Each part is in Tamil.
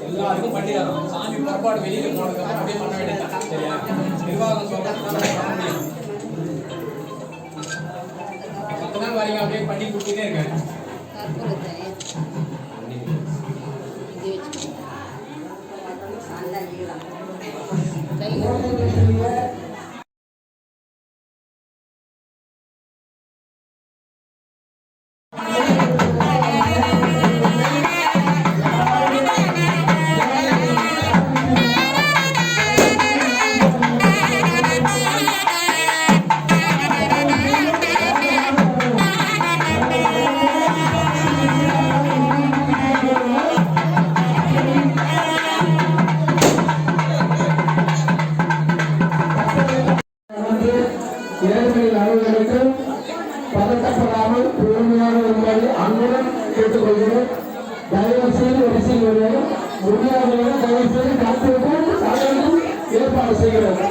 எல்லாருக்கும் பண்ணிடலாம். சாமி புறப்பாடு வெளியில போனதுக்கு அப்படியே பண்ண வேண்டியதான். சரியா? நிர்வாகம் சொல்றது வரீங்க அப்படியே பண்ணி கொடுத்துட்டே இருக்காங்க. பதட்டப்படாமல் பொறுமையாக வருமாறு அன்புடன் கேட்டுக்கொள்கிறோம். தயவு செய்து வரிசையில் வருவோம். முடியாதவர்கள் தயவு செய்து காத்திருக்கும் ஏற்பாடு செய்கிறோம்.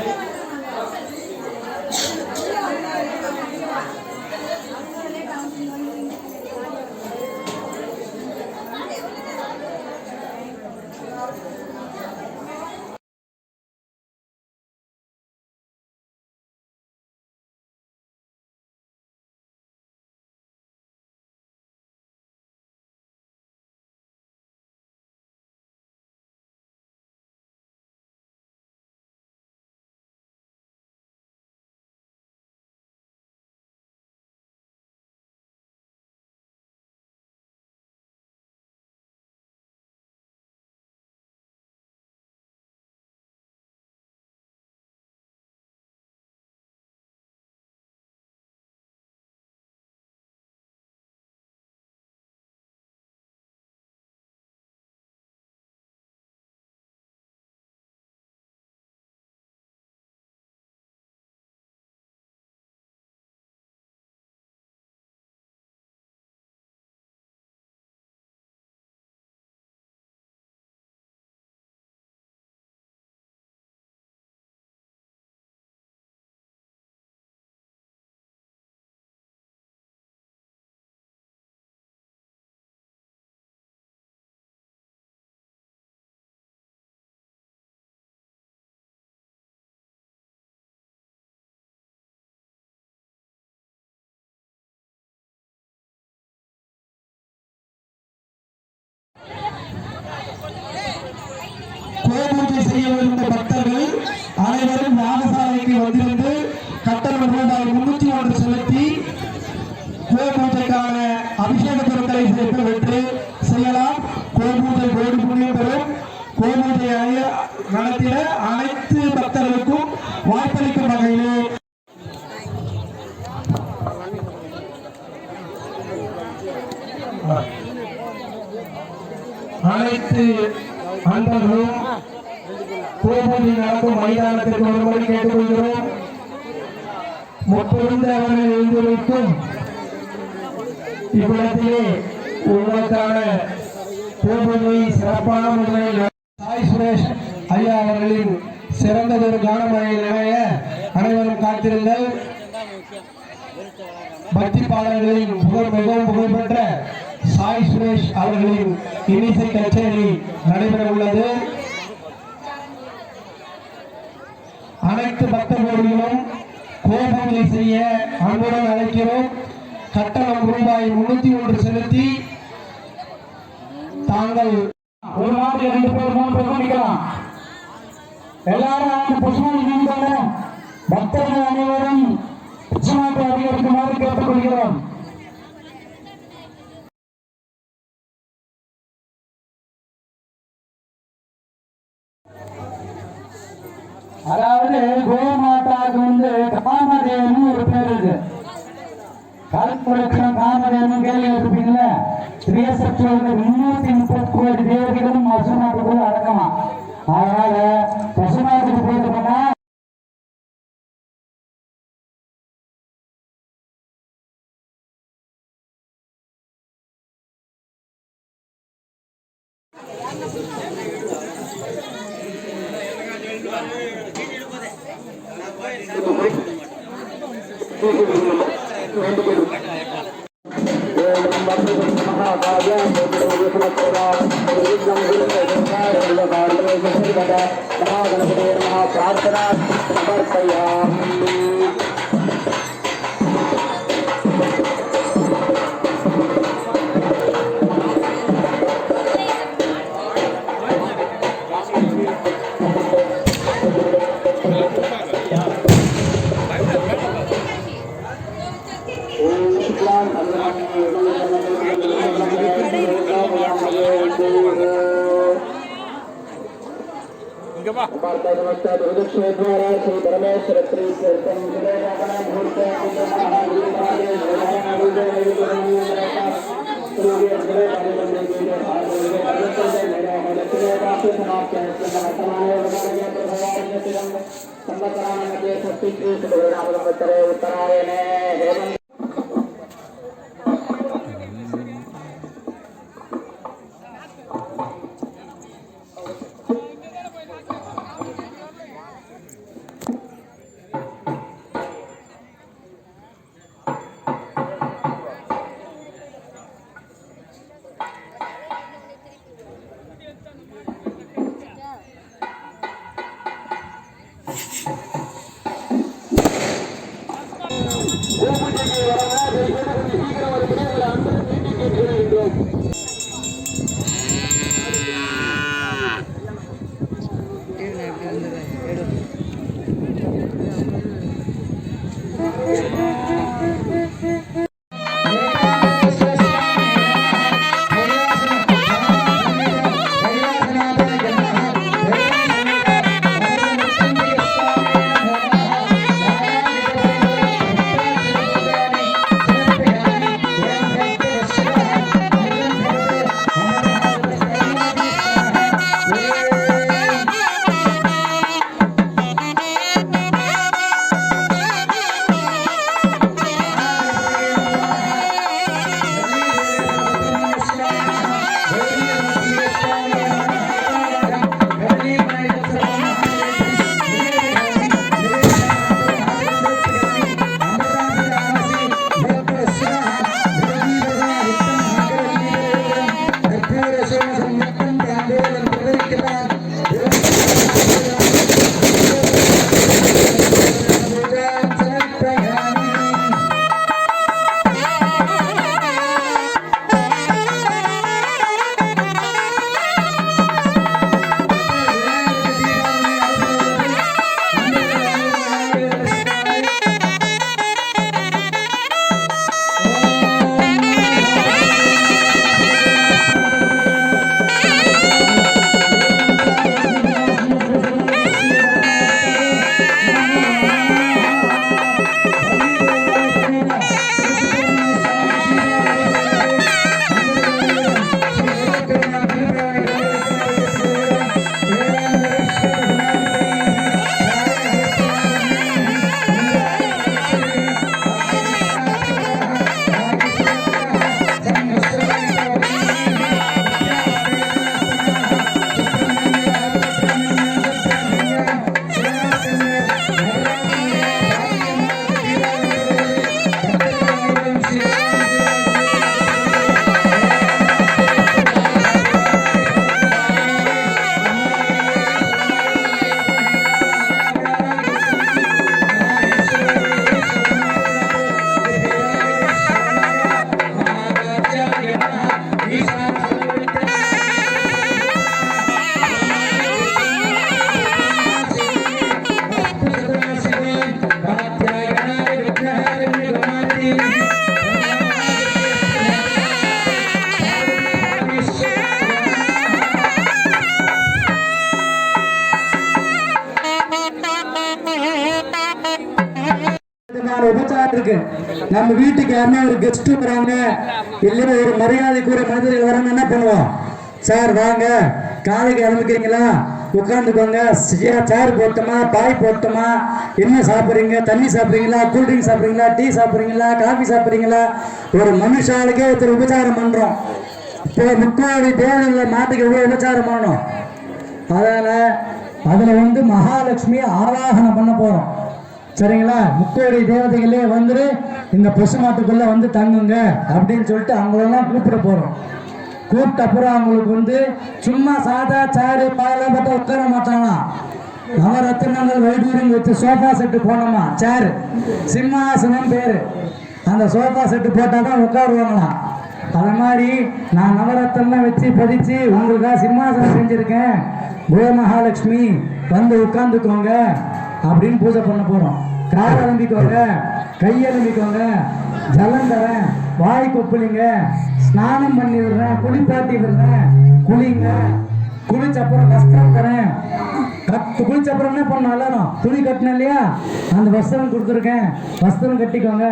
கோபூஜை செய்யவிருந்த பக்தர்கள் அனைவரும் யாகசாலைக்கு வந்திருந்து கட்டணம் ரூபாய் 301 செலுத்தி கோபூஜைக்கான அபிஷேக பொருட்களை சேர்த்து விட்டு செய்யலாம். கோபூஜை கோடி புண்ணியம் பெறும். கோபூஜை நடத்திட அனைத்து பக்தர்களுக்கும் வாய்ப்பளிக்கும் வகையிலே அனைத்து அன்பர்களும் கோபூஜை நடக்கும் மைதானத்திற்கு வரும்படி கேட்டுக்கொள்கிறோம். முப்பொழுது அவர்கள் எழுந்து வைக்கும் இவ்விடத்திலே உங்களுக்கான கோபூஜை சிறப்பான முறையில் சாய் சுரேஷ் ஐயா அவர்களின் சிறந்ததொரு கானமழை நிலைய அனைவரும் காத்திருங்கள். பக்தி பாடல்களின் மிகவும் புகழ்பெற்ற சாய் சுரேஷ் அவர்களின் இன்னிசை கச்சேரி நடைபெற உள்ளது. அனைத்து பக்தர்களும் கோபூஜை செய்ய அன்புடன் அழைக்கிறோம். கட்டணம் ரூபாய் 301 செலுத்தி தாங்கள் ஒரு நாள் 2 பேர் 3 பேர் நிற்கலாம். எல்லாரும் புஷ்பம் நீங்க பக்தர்கள் அனைவரும் உச்சமாட்டு அதிகரிக்குமாறு கேட்டுக்கொள்கிறோம். அதாவது கோமாட்டாவுக்கு காமதேவன் ஒரு பேர் இருக்கு. கருப்பு காமதேவன் கேள்வி இருப்பீங்களா? திரியசக்தியோட 330 கோடி தேவர்களும் பசுமாட்டுக்குள்ள அடக்கமா. அதனால பசுமாட்டுக்கு போயிட்டு போனா प्रार्थना समर्पयामि। द्वारा श्री परमेश्वर उत्तरायणे பூமிக்கு நம்ம வீட்டுக்கு யாருன்னா ஒரு கெஸ்ட் வராங்க, இல்லைன்னா ஒரு மரியாதைக்குரிய மனிதர்கள் வராங்க, என்ன பண்ணுவோம்? சார் வாங்க, காலைக்கு கிளம்பிக்கிறீங்களா, உட்காந்துக்கோங்க, சேர் போட்டோமா, பாய் போட்டோமா, என்ன சாப்பிட்றீங்க, தண்ணி சாப்பிட்றீங்களா, கூல்ட்ரிங்க் சாப்பிட்றீங்களா, டீ சாப்பிட்றீங்களா, காஃபி சாப்பிட்றீங்களா, ஒரு மனுஷாளுக்கே ஒருத்தர் உபச்சாரம் பண்றோம். இப்போ 30 தேவையில் மாட்டுக்கு எவ்வளோ உபச்சாரம் பண்ணணும். அதுல மகாலட்சுமியை ஆவாகனம் பண்ண போறோம். சரிங்களா? 30 தேவதைகளே வந்து இந்த பசுமாட்டுக்குள்ள வந்து தங்குங்க அப்படின்னு சொல்லிட்டு அவங்களெல்லாம் கூப்பிட போறோம். கூப்பிட்ட அப்புறம் அவங்களுக்கு சும்மா சாதா சாரு பாயெல்லாம் பார்த்தா உட்கார மாட்டானா. நவரத்தினங்கள் வைடூரியம் வச்சு சோஃபா செட்டு போனோமா, சேரு சிம்மாசனம் பேரு. அந்த சோஃபா செட்டு போட்டால் தான் உட்காருவாங்களாம். அது மாதிரி நான் நவரத்தெல்லாம் வச்சு பதிச்சு உங்களுக்காக சிம்மாசனம் செஞ்சிருக்கேன், கோமகாலட்சுமி வந்து உட்கார்ந்துக்கோங்க அப்படின்னு பூஜை பண்ண போறோம். கால் அலம்பிக்கோங்க, கையெலும்பிக்கோங்க, ஜலம் தரேன், வாய் கொப்புளிங்க, ஸ்நானம் பண்ணி விடுறேன், குளிப்பாட்டி விடுறேன், குளிங்க, குளிச்சப்புறம் வஸ்திரம் தரேன். குளிச்சப்புறம் என்ன பண்ணாலும் துணி கட்டினேன் இல்லையா, அந்த வஸ்திரம் கொடுத்துருக்கேன், வஸ்திரம் கட்டிக்கோங்க,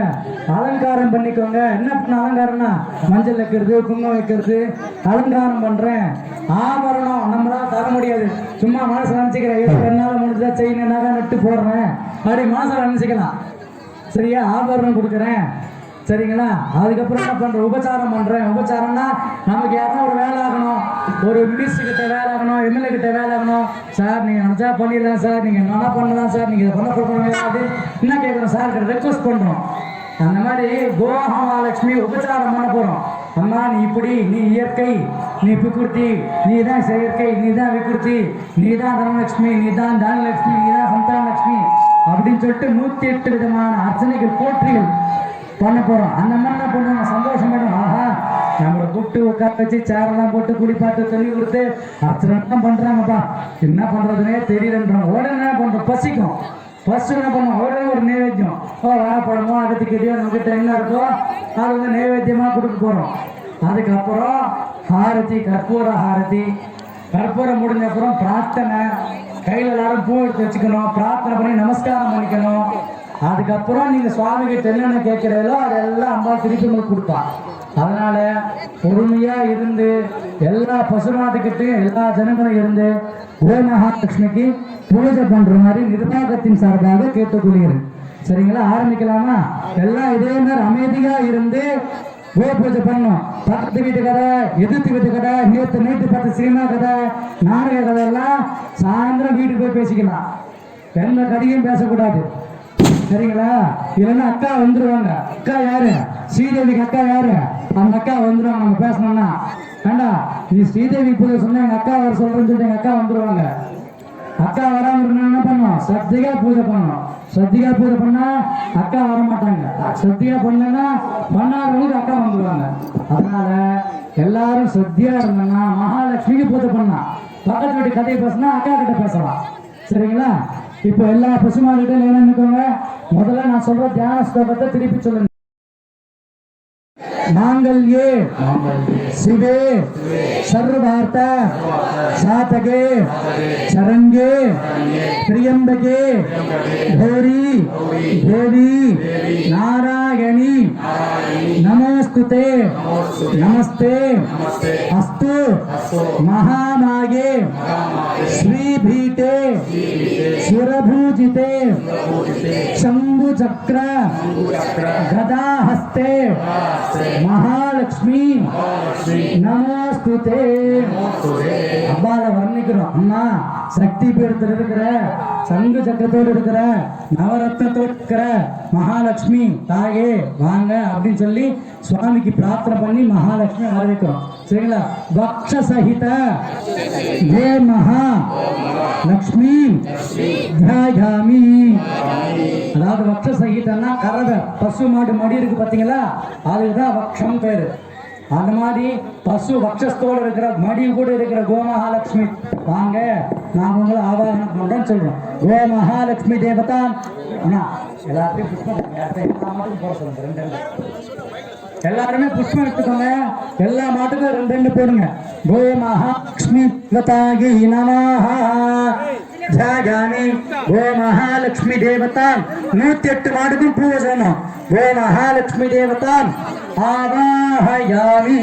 அலங்காரம் பண்ணிக்கோங்க. என்ன பண்ண அலங்காரம்னா மஞ்சள் வைக்கிறது, குங்குமம் வைக்கிறது, அலங்காரம் பண்றேன். ஆபரணம் நம்மளால தர முடியாது, சும்மா மனசுல நினைச்சுக்கிறேன், ஏதோ என்னால முடிஞ்சா செயின் நகை நட்டு போடுறேன் அப்படி மனசுல நினைச்சுக்கலாம். சரியா? ஆபரணம் கொடுக்குறேன். சரிங்களா? அதுக்கப்புறம் என்ன பண்ற, உபச்சாரம் பண்றேன். உபச்சாரம்னா நமக்கு யாருன்னா ஒரு வேலை ஆகணும், ஒரு மினிஸ்டர் கிட்ட வேலை ஆகணும், எம்எல்ஏ கிட்ட வேலை ஆகணும். சார் நீங்க நினைச்சா பண்ணிடலாம் சார், நீங்க என்ன பண்ணலாம் சார், நீங்க இதை பண்ண போறீங்க அப்படின்னு என்ன கேட்கறோம், சார் கிட்ட ரெக்வஸ்ட் பண்றோம். அந்த மாதிரி கோமகாலட்சுமி உபச்சாரம் பண்ண போறோம். அம்மா நீ இப்படி, நீ இயற்கை, நீ விகுர்த்தி, நீ தான் செயற்கை, நீ தான் விகுர்த்தி, நீ தான் தனலட்சுமி, நீ தான் தானலட்சுமி, நீ தான் சந்தானலட்சுமி அப்படின்னு சொல்லிட்டு 108 விதமான அர்ச்சனைகள் போற்றிகள் பண்ண போறோம். அந்த மாதிரி என்ன பண்ணுவாங்க, சந்தோஷம். ஆஹா, நம்மளை கூப்பிட்டு உட்கார வச்சு சேரெல்லாம் போட்டு குளிப்பாட்டு சொல்லி கொடுத்து அர்ச்சனை பண்றாங்கப்பா, என்ன பண்றதுன்னே தெரியலன்றாங்க. உடனே என்ன பண்றோம், பசிக்கும். ஃபர்ஸ்ட் என்ன பண்ணுவோம், உடனே ஒரு நைவேத்தியம், வாழைப்பழமோ அகத்திக்கிட்டயோ நம்மகிட்ட என்ன இருக்கோ அது நைவேத்தியமா கொடுக்க போறோம். அதுக்கப்புறம் ஹாரதி, கற்பூர ஹாரதி. கற்பூரம் முடிஞ்ச அப்புறம் பிரார்த்தனை, கையில் எல்லாரும் பூ எடுத்து வச்சுக்கணும், பிரார்த்தனை பண்ணி நமஸ்காரம் பண்ணிக்கணும். அதுக்கப்புறம் நீங்க சுவாமி கிட்ட என்னென்ன கேட்கிறீங்களோ அதெல்லாம் அம்மா திருப்பி உங்களுக்கு கொடுப்பா. அதனால பொறுமையா இருந்து எல்லா பசுமாட்டுக்கிட்டையும் எல்லா ஜனங்களும் இருந்து கோமகாலட்சுமிக்கு பூஜை பண்ற மாதிரி நிர்வாகத்தின் சார்பாக கேட்டுக்கொள்கிறேன். சரிங்களா? ஆரம்பிக்கலாமா? எல்லாம் இதே மாதிரி அமைதியா இருந்து கோ பூஜை பண்ணணும். பக்கத்து வீட்டு கதை, எதிர்த்து வீட்டு கதை, நேற்று பார்த்த சினிமா கதை, நாடக கதை எல்லாம் சாயந்தரம் வீட்டுக்கு போய் பேசிக்கலாம். எந்த கதையும் பேசக்கூடாது. சரிங்களா? இல்லைன்னா அக்கா வந்துருவாங்க. அக்கா யாரு? ஸ்ரீதேவிக்கு அக்கா யாரு? அந்த அக்கா வந்துருவாங்க. நம்ம பேசணும்னா வேண்டா, நீ ஸ்ரீதேவி பூஜை சொன்ன எங்க அக்கா வர சொல்றேன்னு சொல்லிட்டு எங்க அக்கா வந்துருவாங்க. அக்கா வராம இருந்தா என்ன பண்ணுவோம், சத்தியா பூஜை பண்ணணும். சத்தியா பூஜை பண்ணா அக்கா வர மாட்டாங்க. சத்தியா பண்ணா பண்ணாதவங்களுக்கு அக்கா வந்துருவாங்க. அதனால எல்லாரும் சத்தியா இருந்தாங்கன்னா மகாலட்சுமிக்கு பூஜை பண்ணா, பக்கத்து வீட்டு கதையை பேசினா அக்கா கிட்ட பேசலாம். சரிங்களா? இப்போ எல்லா பசுமாடுகிட்ட நினைக்கோங்க. முதல்ல நான் சொல்ற தியான ஸ்லோகத்தை திருப்பி சொல்லுங்க. மாங்கல்யே சிவே சர்வார்த்த சாதகே சரண்யே திரியம்பகே கௌரி தேவி நாராயணி நமோஸ்துதே நமஸ்தே அஸ்து மகாமாயே ஸ்ரீபீட்டே சுரபூஜிதே शंभु चक्र गदा हस्ते महालक्ष्मी நமோஸ்துதே. அம்பால வர்ணிக்கிறோம். அம்மா சக்தி பீடத்தில் இருக்கிற, சங்கு சக்கரத்தோடு இருக்கிற, நவரத்னத்தோடு இருக்கிற மகாலட்சுமி தாயே வாங்க அப்படின்னு சொல்லி சுவாமிக்கு பிரார்த்தனை பண்ணி மகாலட்சுமி வரவேற்கிறோம். சரிங்களா? பக்ஷ சகித ஹே மகா லக்ஷ்மி தியாயாமி. அதாவது வக்ஷ சகிதன்னா கரக, பசு மாடு மடி இருக்கு பாத்தீங்களா, அதுதான் வக்ஷம் பேரு. அந்த மாதிரி பசு வக்ஷத்தோடு இருக்கிற மடி கூட இருக்கிற கோமகாலட்சுமி வாங்க, நான் உங்களை ஆவாகனம் பண்றேன்னு சொல்றோம். கோமகாலட்சுமி தேவதா. எல்லாத்தையும் புஷ்பம் போட சொல்லுங்க. எல்லாருமே புஷ்பம் எடுத்துக்கோங்க. எல்லா மாட்டுக்கும் 2 போடுங்க. கோமகாலட்சுமி தேவதாகி நமஹ. ஜாகாமி ஓ மகாலட்சுமி தேவதாம் 108 மாடுக்கும் பூ வச்சணும். ஓ மகாலட்சுமி தேவதாம் ஆவாஹயாமி.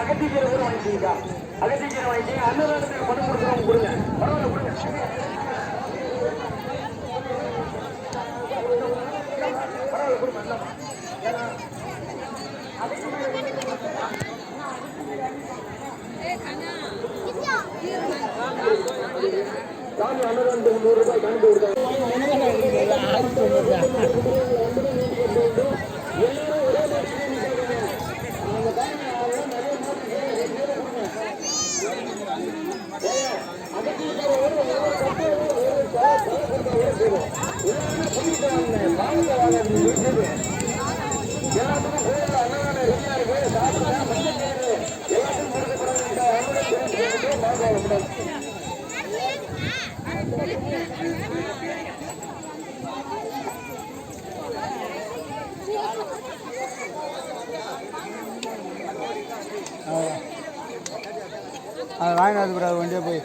அகத்திக்கீரை வாங்கிட்டீங்க, அகத்திக்கீரை வாங்கிட்டீங்க, அன்னதானத்துக்கு பணம் கொடுக்குறவங்க கொடுங்க, பரவாயில்ல கொடுங்க. சாமி அன்னதானத்துக்கு 100 ரூபாய் கணக்கு கொடுத்தாங்க. அது வாங்கினது கூடாது வண்டியை போய்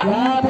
Wow.